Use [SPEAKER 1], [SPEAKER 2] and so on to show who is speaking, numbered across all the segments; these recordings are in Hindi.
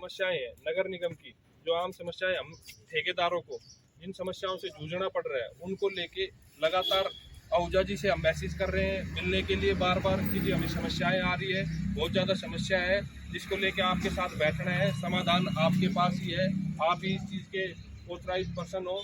[SPEAKER 1] समस्याएं हैं नगर निगम की, जो आम समस्याएं हम ठेकेदारों को जिन समस्याओं से जूझना पड़ रहा है, उनको लेके लगातार आहूजा जी से हम मैसेज कर रहे हैं मिलने के लिए बार बार कि जी हमें समस्याएं आ रही है, बहुत ज़्यादा समस्या है, जिसको लेके आपके साथ बैठना है, समाधान आपके पास ही है, आप ही इस चीज़ के ऑथराइज पर्सन हो।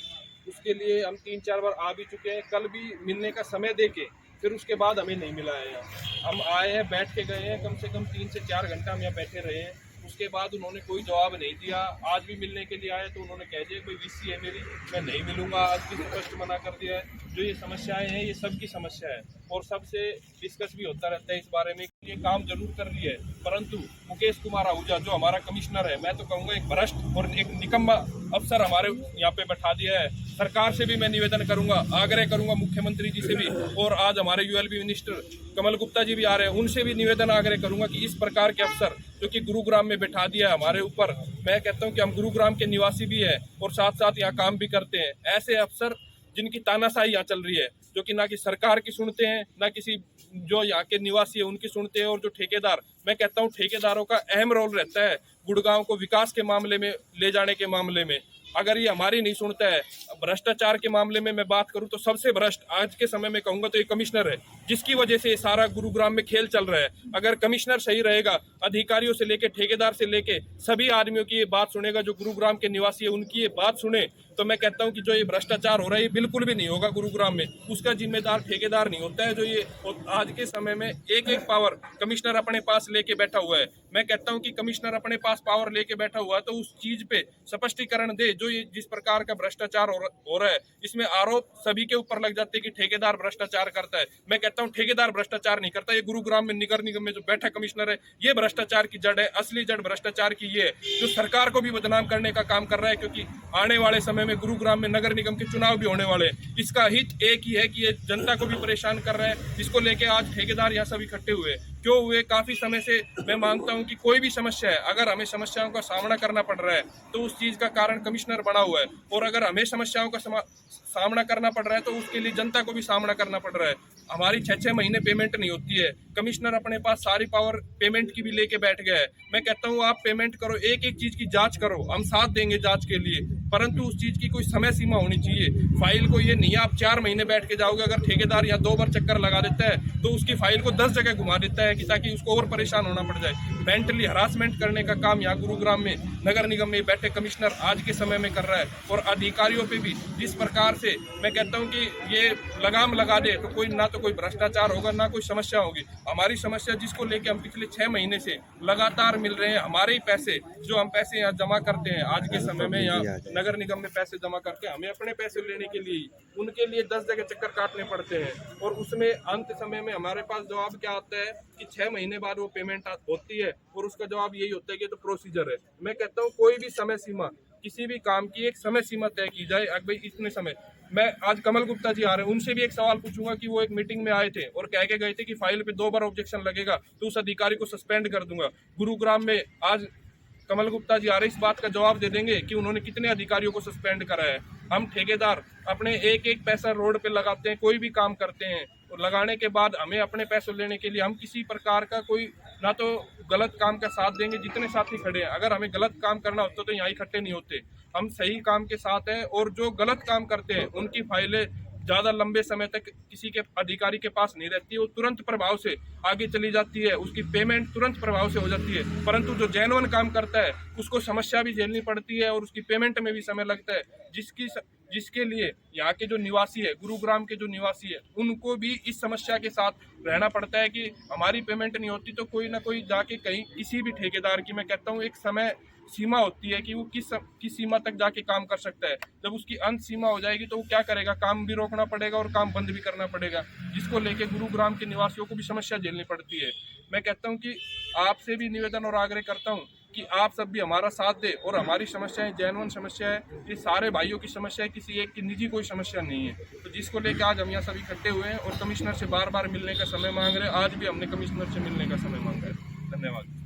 [SPEAKER 1] उसके लिए हम 3-4 बार आ भी चुके हैं, कल भी मिलने का समय दे के फिर उसके बाद हमें नहीं मिला है। यहाँ हम आए हैं, बैठ के गए हैं, कम से कम 3 से 4 घंटा हम यहाँ बैठे रहे हैं, उसके बाद उन्होंने कोई जवाब नहीं दिया। आज भी मिलने के लिए आए तो उन्होंने कह दिया कोई वीसी है मेरी, मैं नहीं मिलूंगा, आज भी स्पष्ट मना कर दिया है। जो ये समस्याएं हैं ये सबकी समस्या है और सबसे डिस्कस भी होता रहता है इस बारे में कि ये काम जरूर कर रही है, परंतु मुकेश कुमार आहूजा जो हमारा कमिश्नर है, मैं तो कहूँगा एक भ्रष्ट और एक निकम्मा अफसर हमारे यहाँ पे बैठा दिया है। सरकार से भी मैं निवेदन करूंगा, आग्रह करूंगा मुख्यमंत्री जी से भी, और आज हमारे यूएलबी मिनिस्टर कमल गुप्ता जी भी आ रहे हैं, उनसे भी निवेदन आग्रह करूंगा कि इस प्रकार के अफसर जो कि गुरुग्राम में बैठा दिया है हमारे ऊपर, मैं कहता हूं कि हम गुरुग्राम के निवासी भी है और साथ साथ यहाँ काम भी करते हैं, ऐसे अफसर जिनकी तानाशाही यहाँ चल रही है, जो कि ना कि सरकार की सुनते हैं, ना किसी जो यहाँ के निवासी है उनकी सुनते हैं, और जो ठेकेदार, मैं कहता हूँ ठेकेदारों का अहम रोल रहता है गुड़गांव को विकास के मामले में ले जाने के मामले में, अगर ये हमारी नहीं सुनता है। भ्रष्टाचार के मामले में मैं बात करूं तो सबसे भ्रष्ट आज के समय में कहूंगा तो ये कमिश्नर है, जिसकी वजह से ये सारा गुरुग्राम में खेल चल रहा है। अगर कमिश्नर सही रहेगा, अधिकारियों से लेके ठेकेदार से लेके सभी आदमियों की ये बात सुनेगा, जो गुरुग्राम के निवासी है उनकी ये बात सुने, तो मैं कहता हूं कि जो ये भ्रष्टाचार हो रहा है ये बिल्कुल भी नहीं होगा गुरुग्राम में। उसका जिम्मेदार ठेकेदार नहीं होता है, जो ये आज के समय में एक एक पावर कमिश्नर अपने पास लेके बैठा हुआ है। मैं कहता हूं कि कमिश्नर अपने पास पावर लेके बैठा हुआ है तो उस चीज पे स्पष्टीकरण दे, जो ये जिस प्रकार का भ्रष्टाचार हो रहा है, इसमें आरोप सभी के ऊपर लग जाते हैं कि ठेकेदार भ्रष्टाचार करता है। मैं कहता हूं ठेकेदार भ्रष्टाचार नहीं करता, ये गुरुग्राम में नगर निगम में जो बैठा कमिश्नर है ये भ्रष्टाचार की जड़ है, असली जड़ भ्रष्टाचार की ये है, जो सरकार को भी बदनाम करने का काम कर रहा है, क्योंकि आने वाले समय में गुरुग्राम में नगर निगम के चुनाव भी होने वाले हैं। इसका हित एक ही है कि ये जनता को भी परेशान कर रहा है, जिसको लेके आज ठेकेदार यहाँ सब इकट्ठे हुए क्यों हुए। काफी समय से मैं मांगता हूं कि कोई भी समस्या है, अगर हमें समस्याओं का सामना करना पड़ रहा है तो उस चीज का कारण कमिश्नर बना हुआ है, और अगर हमें समस्याओं का सामना करना पड़ रहा है तो उसके लिए जनता को भी सामना करना पड़ रहा है। हमारी 6-6 महीने पेमेंट नहीं होती है, कमिश्नर अपने पास सारी पावर पेमेंट की भी लेके बैठ गया है। मैं कहता हूँ आप पेमेंट करो, एक एक चीज की जांच करो, हम साथ देंगे जांच के लिए, परंतु उस चीज की कोई समय सीमा होनी चाहिए। फाइल को ये नहीं आप 4 महीने बैठ के जाओगे, अगर ठेकेदार या 2 बार चक्कर लगा देता है तो उसकी फाइल को 10 जगह घुमा देता है कि ताकि उसको और परेशान होना पड़ जाए। मेंटली हरासमेंट करने का काम यहाँ गुरुग्राम में नगर निगम में बैठे कमिश्नर आज के समय में कर रहा है, और अधिकारियों पे भी जिस प्रकार से मैं कहता हूँ कि ये लगाम लगा दे तो कोई ना तो कोई भ्रष्टाचार होगा ना कोई समस्या होगी। हमारी समस्या जिसको लेके हम पिछले 6 महीने से लगातार मिल रहे हैं, हमारे ही पैसे जो हम पैसे यहाँ जमा करते हैं आज के समय में, यहाँ नगर निगम में पैसे जमा करके हमें अपने पैसे लेने के लिए उनके लिए 10 जगह चक्कर काटने पड़ते हैं, और उसमें अंत समय में हमारे पास जवाब क्या आता है कि 6 महीने बाद वो पेमेंट होती है, और उसका जवाब यही होता है कि तो प्रोसीजर है। मैं कहता हूँ कोई भी समय सीमा, किसी भी काम की एक समय सीमा तय की जाए। अब भाई इतने समय, मैं आज कमल गुप्ता जी आ रहे हैं, उनसे भी एक सवाल पूछूंगा कि वो एक मीटिंग में आए थे और कह के गए थे कि फाइल पे 2 बार ऑब्जेक्शन लगेगा तो उस अधिकारी को सस्पेंड कर दूंगा। गुरुग्राम में आज कमल गुप्ता जी आ रहे, इस बात का जवाब दे देंगे कि उन्होंने कितने अधिकारियों को सस्पेंड करा है। हम ठेकेदार अपने एक एक पैसा रोड पे लगाते हैं, कोई भी काम करते हैं, और लगाने के बाद हमें अपने पैसे लेने के लिए हम किसी प्रकार का कोई ना तो गलत काम का साथ देंगे। जितने साथी खड़े हैं, अगर हमें गलत काम करना होता तो यहाँ इकट्ठे नहीं होते, हम सही काम के साथ हैं, और जो गलत काम करते हैं उनकी फाइलें ज़्यादा लंबे समय तक किसी के अधिकारी के पास नहीं रहती, वो तुरंत प्रभाव से आगे चली जाती है, उसकी पेमेंट तुरंत प्रभाव से हो जाती है। परंतु जो जेन्युइन काम करता है उसको समस्या भी झेलनी पड़ती है और उसकी पेमेंट में भी समय लगता है, जिसके लिए यहाँ के जो निवासी है, गुरुग्राम के जो निवासी है, उनको भी इस समस्या के साथ रहना पड़ता है कि हमारी पेमेंट नहीं होती तो कोई ना कोई जाके कहीं किसी भी ठेकेदार की, मैं कहता हूँ एक समय सीमा होती है कि वो किस सीमा तक जाके काम कर सकता है। जब उसकी अंत सीमा हो जाएगी तो वो क्या करेगा, काम भी रोकना पड़ेगा और काम बंद भी करना पड़ेगा, जिसको लेके गुरुग्राम के निवासियों को भी समस्या झेलनी पड़ती है। मैं कहता हूँ कि आपसे भी निवेदन और आग्रह करता हूँ कि आप सब भी हमारा साथ दे, और हमारी समस्याएं जेन्युइन समस्या है, ये सारे भाइयों की समस्या है, किसी एक की निजी कोई समस्या नहीं है। तो जिसको लेकर आज हम यहाँ सब इकट्ठे हुए हैं और कमिश्नर से बार बार मिलने का समय मांग रहे हैं। आज भी हमने कमिश्नर से मिलने का समय मांगा है। धन्यवाद।